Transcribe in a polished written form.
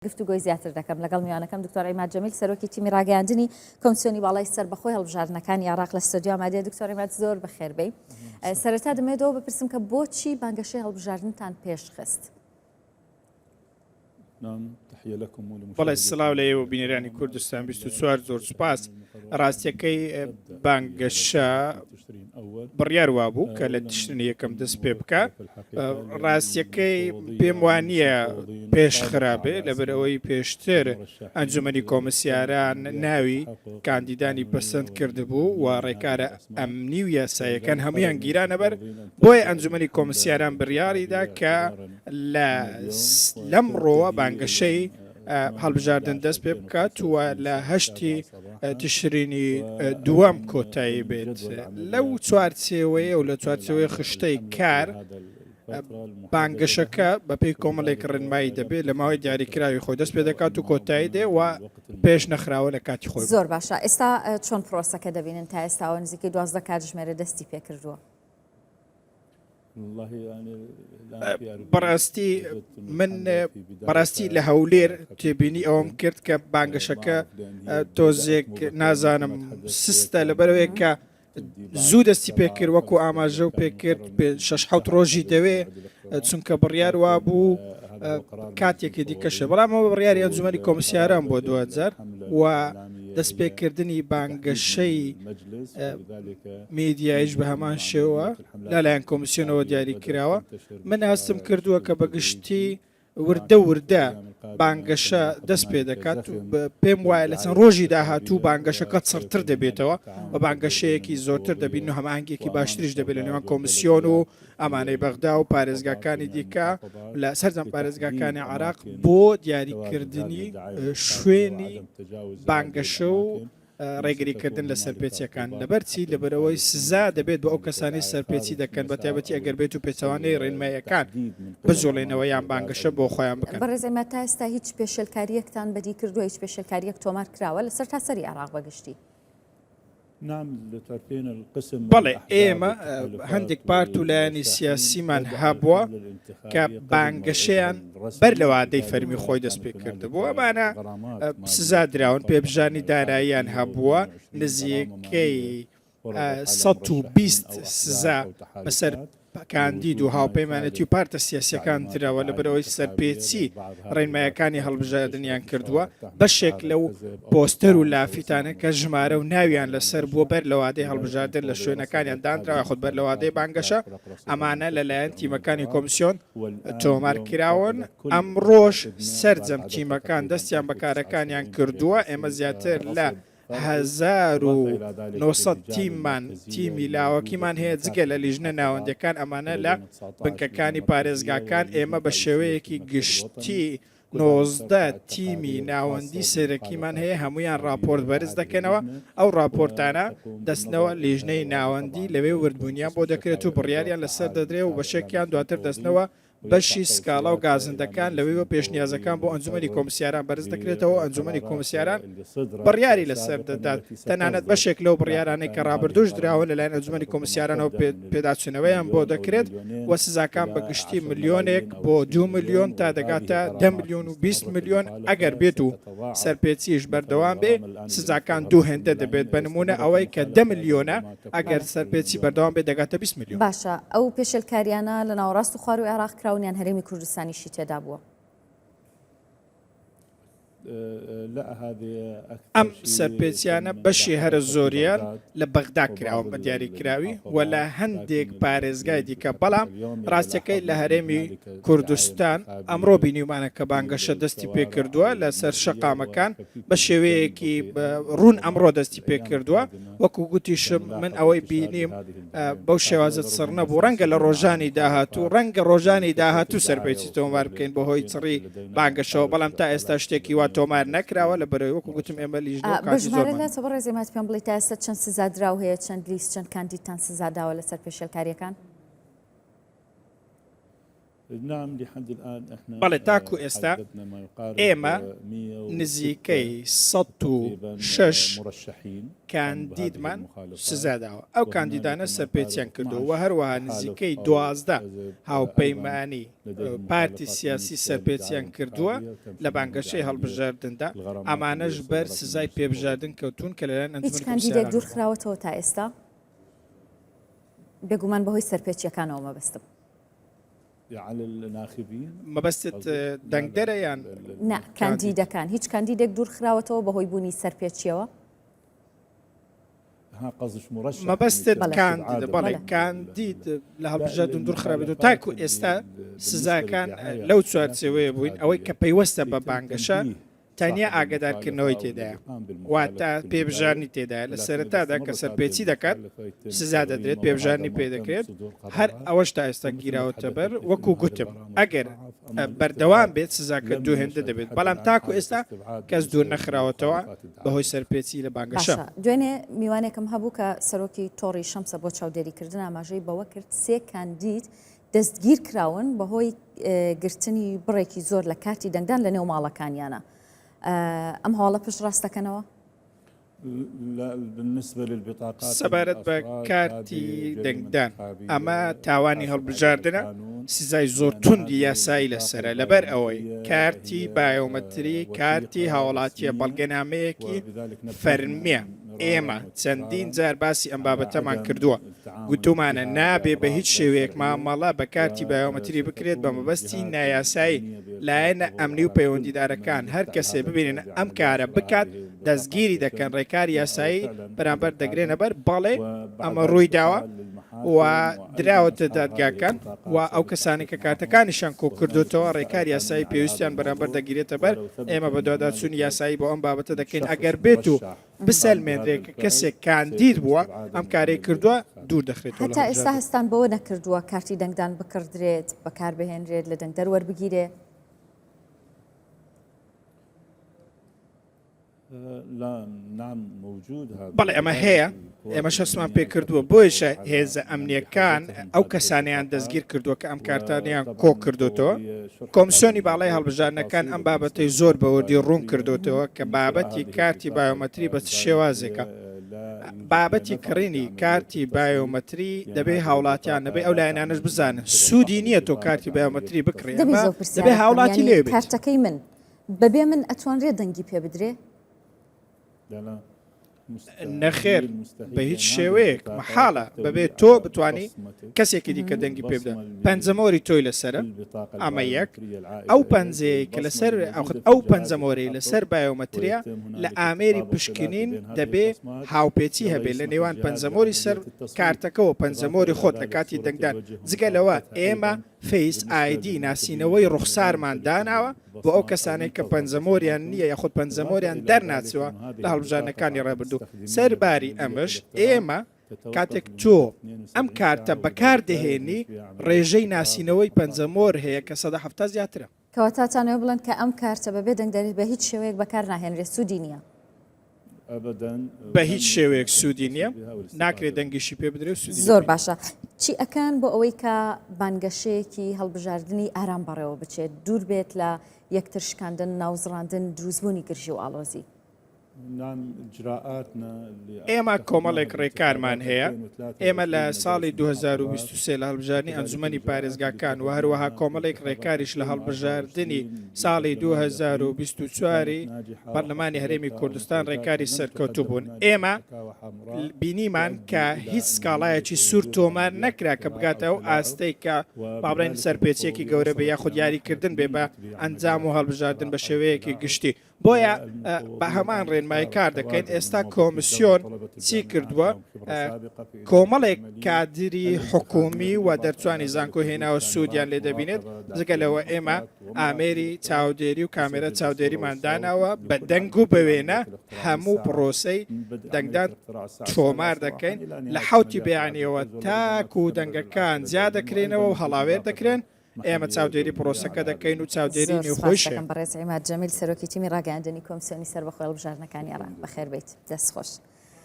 گفتوگۆی زیاتر دەکەم لەگەڵ میوانەکەم دکتۆر عیماد جەمیل سەرۆکی تیمی ڕاگەیاندنی کۆمیسیۆنی باڵای سەربەخۆی هەڵبژاردنەکانی عێراق لە ستۆدیۆ ئامادەیە. دکتۆر عیماد زۆر بەخێربەی. سەرەتا دەمێتەوە بپرسم کە بۆچی بانگەشەی هەڵبژاردنتان پێشخست؟ بەڵێ سڵاو لە ئێوە بینەرانی کوردستان 24 زۆر سوپاس. ڕاستیەکەی بانگەشە بڕیار وابوو کە لە تشتنی یەکەم دەست پێ بکە. ڕاستیەکەی پێم وانە پێش خراپێ لەبەرەوەی پێشتر ئەنجومەنی کۆمسیاران ناوی کاندیدانی پەسەند کردبوو و ڕێکارە ئەمنی و یاسایەکان هەمویان گیرانە بەر بۆیە ئەنجومەنی کۆمسیاران بڕیاریدا کە لەم ڕۆوە بانگەشەی هەڵبژاردن دەست پێ بکات وە لە هەشتی تشرینی دووەم کۆتایی بێت. لەو چوارچێوەیە و لە چوارچێوەی خشتەی کار بانگەشەکە بەپێی کۆمەڵێک ڕێنمایی دەبێت لە ماوەی دیاریکراوی خۆی دەست پێ دەکات و کۆتایی دێ و پێش نەخراوە لە کاتی خۆی. زۆر باشە. ئێستا چۆن پرۆسەکە دەبینن تا ئێستاوە نزیکەی 12 کاتژمێرە دەستی پێ کردووە؟ بەڕاستی لە هەولێر تێبینی ئەوم کرد کە بانگەشەکە تۆزێک نازانم سستە لەبەرەوەی کە زوو دەستی پێکرد وەکو ئاماژە و پێکرد 6 ڕۆژی دەوێ چونکە بڕیار وا بوو کاتێکی دیکەشە. بەڵام ئەوە بڕیاری ئەنجومەنی کۆمسیاران بۆ 2000 و دەستپێکردنی بانگەشەی میدیایش بە هەمان شێوە لەلایەن کۆمیسیۆنەوە دیاری کراوە. من هەستم کردووە کە بەگشتی وردە بانگەشە دەست پێ دەکات. پێم وایە لە چەند ڕۆژی داهاتوو بانگەشەکە چڕتر دەبێتەوە و بانگەشەیەکی زۆرتر دەبین و هەمانگێکی باشتریش دەبێت لە نێوان کۆمیسیۆن و ئەمانەی بەغدا و پارێزگاکانی دیکە لە سەرجەم پارێزگاکانی عێراق بۆ دیاریکردنی شوێنی بانگەشە و ڕێگریکردن لە سەرپێچیەکان. لەبەرچی لەبەرەوەی سزا دەبێت بە ئەو کەسانی سەرپێچی دەکەن بە تایبەتی ئەگەر بێت و پێچەوانەی ڕێنماییەکان بجۆڵێنەوە یان بانگەشە بۆ خۆیان بکەن. بەڕێزەمە تا ئێستا هیچ پێشێلکاریەکتان بەدی کردووە؟ هیچ پێشێلکاریەک تۆمار کراوە لەسەر تاسەری عێراق بەگشتی؟ بەڵێ ئێمە هەندێک پارت و لایەنی سیاسیمان هەبووە کە بانگەشەیان بەر لە وادەی فەرمی خۆی دەست پێ کردبوو. ئەمانە سزا دراون پێبژانی داراییان هەبووە نزیکەی 120 سزا بەسەر کاندید و هاوپەیمانەتی و پارتە سیاسیەکان ترەوە لەبەرەوەی سەرپێچی ڕێنمایەکانی هەڵبژاردنیان کردووە. بەشێک لەو پۆستەر و لافیتانە کە ژمارە و ناویان لەسەر بووە بەر لە وادەی هەڵبژاردن لە شوێنەکانیان دانراوە خۆت بەر لە وادەی بانگەشە. ئەمانە لەلایەن تیمەکانی کۆمیسیۆن تۆمار کراون. ئەمڕۆژ سەرجەم تیمەکان دەستیان بەکارەکانیان کردووە. ئێمە زیاتر لە 1900 تیمی لاوەکیمان هەیە جگە لە لیژنە ناوەندەکان. ئەمانە لە بنکەکانی پارێزگاکان ئێمە بە شێوەیەکی گشتی 19 تیمی ناوەندی سەرەکیمان هەیە هەمویان راپۆرت بەرز دەکەنەوە. ئەو راپۆرتانە دەستنەوە لیژنەی ناوەندی لەوێ وردبوونیان بۆ دەکرێت و بڕیاریان لەسەر دەدرێ و بەشێکیان دواتر دەستنەوە بەشی سکاڵا و گازندەکان لەوێ پێشنیازەکان بۆ ئەنجومەنی کۆمسیاران بەرز دەکرێتەوە. ئەنجومەنی کۆمسیاران بڕیاری لەسەر دەدات. تەنانەت بەشێک لەو بڕیارانەی کە ڕابردوش دراوە لەلایەن ئەنجومەنی کۆمسیارانەوە پێداچوونەوەیان بۆ دەکرێت و سزاکان بەگشتی ملیۆنێک بۆ 2 ملیۆن تا دەگاتە 10 ملیۆن و 20 ملیۆن. ئەگەر بێت و سەرپێچیش بەردەوام بێ سزاکان دوو هێندە دەبێت. بە نمونە ئەوەی کە 10 ملیۆنە ئەگەر سەرپێچی بەردەوام بێ دەگاتە 20 ملیۆن. باشە. ئەو پێشێلکاریانە لە ناوەڕاست و خوار و عێراق کراونیان هەرێمی کوردستانیشی تێدا بووە؟ ئەم سەرپێچیانە بەشی هەرە زۆریان لە بەغدا کراوە بە دیاریکراوی و لە هەندێک پارێزگای دیکە. بەڵام ڕاستیەکەی لە هەرێمی کوردستان ئەمڕۆ بینیمانە کە بانگەشە دەستی پێ کردووە لەسەر شەقامەکان بە شێوەیەکی ڕوون ئەمڕۆ دەستی پێ کردووە. وەکو گوتیشم من ئەوەی بینیم بەو شێوازت سڕ نەبوو. ڕەنگە لە ڕۆژانی داهاتوو ڕەنگە ڕۆژانی داهاتوو سەرپێچی تۆمار بکەین بە هۆی چڕی بانگەشەوە. بەڵام تا ئێستا شتێکی وا تۆمار نەکراوە لە بەرەوەی وەکو گوتم ئێمە لیژنە ڕێزیمات پێم بڵێ تا ئێستا چەند سزا دراو هەیە؟ چەند لیست چەند کاندیدتان سزا داوە لەسەر پێشێلکاریەکان؟ بەڵێ تاکو ئێستا ئێمە نزیکەی 106 کاندیدمان سزاداوە ئەو کاندیدانە سەرپێچیان کردو و هەروەها نزیکەی 12 هاوپەیمانی پارتی سیاسی سەرپێچیان کردووە لە بانگەشەی هەڵبژاردندا ئەمانەش بەر سزای پێبژاردن کەوتون کە لەلایەن هیچ کاندیدێک دوورخراوەتەوە تا ئێستا بێگومان بەهۆی سەرپێچیەکانەوە مەبەستم مەبەستت دەنگدەرە یان نا کاندیدەکان هیچ کاندیدێک دوورخراوەتەوە بەهۆی بوونی سەرپێچیەوە مەبەستت کاندید بەڵێ کاندید لە هەڵبژاردن دوورخرابێت و تاکو ئێستا سزاکان لەو چوارچێوەیە بووین ئەوەی کە پەیوەستە بە بانگەشە تەنیا ئاگادارکردنەوەی تێدایە واتە پێبژارنی تێدایە لە سەرەتادا کە سەرپێچی دەکات سزا دەدرێت پێبژارنی پێ دەکرێت هەر ئەوەش تا ئێستا گیراوەتە بەر وەکو گوتم ئەگەر بەردەوام بێت سزاکە دووهێندە دەبێت بەڵام تاکو ئێستا کەس دوور نەخراوەتەوە بەهۆی سەرپێچی لە بانگەشە دوێنێ میوانێکم هەبوو کە سەرۆکی تۆڕی شەمسە بۆ چاودێریکردن ئاماژەی بەوە کرد 3 کاندید دەستگیر کراون بەهۆی گرتنی بڕێکی زۆر لە کاتی دەنگدان لە نێو ماڵەکانیانە ئەم هەواڵە پشت ڕاستەکەنەوە سەبارەت بە کارتی دەنگدان ئەمە تاوانی هەڵبژاردنە سزای زۆر توندی یاسایی لەسرە لەبەر ئەوەی کارتی بایۆمەتری کارتی هاوڵاتیە بەڵگەنامەیەکی فەرمیە ئێمە چەندین جار باسی ئەم بابەتەمان کردووە گوتومانە نابێ بە هیچ شێوەیەک مامەڵە بە کارتی بایۆمەتری بکرێت بە مەبەستی نایاسایی لایەنە ئەمنی و پەیوەندیدارەکان هەر کەسێ ببینن ئەم کارە بکات دەستگیری دەکەن ڕێکاری یاسایی بەرامبەر دەگرێنە بەر بەڵێ ئەمە ڕووی داوە و دراوەتە دادگاکان و ئەو کەسانی کە کارتەکانیشان کۆ کردوتەوە ڕێکاری یاسایی پێویستیان بەرامبەر دەگیرێتە بەر ئێمە بە دواداچوونی یاسایی بۆ ئەم بابەتە دەکەین ئەگەر بێت و بسەلمێنرێک کەسێک کاندید بووە ئەم کارێک کردووە دوور دەخرێتەوە هەتا ئێستا هەستان بەوە نەکردووە کارتی دەنگدان بکردرێت بەکاربهێنرێت لە دەنگدەر وەربگیرێ بەڵێ ئەمە هەیە ئێمە شەسمان پێ کردووە بۆیشە هێزە ئەمنیەکان ئەو کەسانیان دەستگیر کردووە کە ئەم کارتانیان کۆ کردوتەوە کۆمسیۆنی باڵای هەڵبژارنەکان ئەم بابەتەی زۆر بەوەردی ڕوون کردوتەوە کە بابەتی کارتی بایۆمەتری بە شێوازێکە بابەتی کڕینی کارتی بایۆمەتری دەبێ هاوڵاتیان نەبێ ئەو لایەنانش بزانن سوودی نییە تۆ کارتی بایۆمەتری بکڕێ دەبێ هاوڵاتی لێ بێت کارتەکەی من بەبێ من ئەتوانرێت دەنگی پێ بدرێ نەخێر بە هیچ شێوەیەک مەحاڵە بەبێت تۆ بتانی کەسێکی دیکە دەنگی پێ بدەن پەنجەمۆری تۆی لەسرە ئەمە یەک ئەو پەنجەیە کە لەسەر ئەو پەنجەمۆری لەسەر بایۆمەتریە لە ئامێری پشکنین دەبێ هاوپێچی هەبێت لە نێوان پەنجەمۆری سەر کارتەکەەوە پەنجەمۆری خۆت لە کاتی دەنگدان جگەلەوە ئێمە فیس ئایدی ناسینەوەی ڕوخسارمان داناوە بۆ ئەو کەسانێک کە پەنجەمۆریان نییە یاخود پەنجەمۆریان دەرناچوە لە هەڵبژارنەکانی ڕێبردوو سەرباری ئەمەش ئێمە کاتێک تۆ ئەم کارتە بەکاردەهێنی ڕێژەی ناسینەوەی پەنجەمۆر هەیە کە 170 زیاترە کەواتاتانەوە بڵند کە ئەم کارتە بەبێ دەنگدەرێت بە هیچ شێوەیەک بەکار ناهێنرێت سوودی نییە بە هیچ شێوەیەک سوودی نییە ناکرێت دەنگیشی پێ بدرێت سوودی زۆر باشە چی ئەکەن بۆ ئەوەی کە بانگەشەیەکی هەڵبژاردننی ئارام بەڕێوە بچێت دوور بێت لە یەکتر شکاندن ناوزڕاندن دروستبوونی گرژی و ئاڵۆزی ئێمە کۆمەڵێک ڕێکارمان هەیە ئێمە لە ساڵی 2023 لە هەڵبژاردننی ئەنجومەنی پارێزگاکان و هەروەها کۆمەڵێک ڕێکاریش لە هەڵبژاردننی ساڵی 2024 پەرلەمانی هەرێمی کوردستان ڕێکاری سەرکەوتوو بوون ئێمە بینیمان کە هیچ سکاڵایەکی سوور تۆمار نەکرا کە بگاتە ئەو ئاستەی کە بابڕێن سەرپێچێکی گەورە بە یاخود یاریکردن بێ بە ئەنجام و هەڵبژاردن بە شێوەیەکی گشتی بۆیە بە هەمان ڕێنمای کار دەکەین ئێستا کۆمسیۆن چی کردووە کۆمەڵێک کادری حکومی و دەرچوانی زانکۆ هێناوە سوودیان لێ دەبینێت جگەلەوە ئێمە ئامێری چاودێری و کامێرە چاودێریمان داناوە بە دەنگ و بەوێنە هەموو پرۆسەی دەنگدان تۆمار دەکەین لە حوتی بەیانیەوە تاکو و دەنگەکان زیاد دەکرێنەوە و هەڵاوێر دەکرێن ئێمە چاودێری پرۆسەکە دەکەین و چاودێری نێوخۆشە بەڕێز عیماد جەمیل سەرۆکی تیمی ڕاگەاندنی کۆمسیۆنی سەربەخۆی هەڵبژاردنەکانی ئێران بەخێر بیت دەستخۆش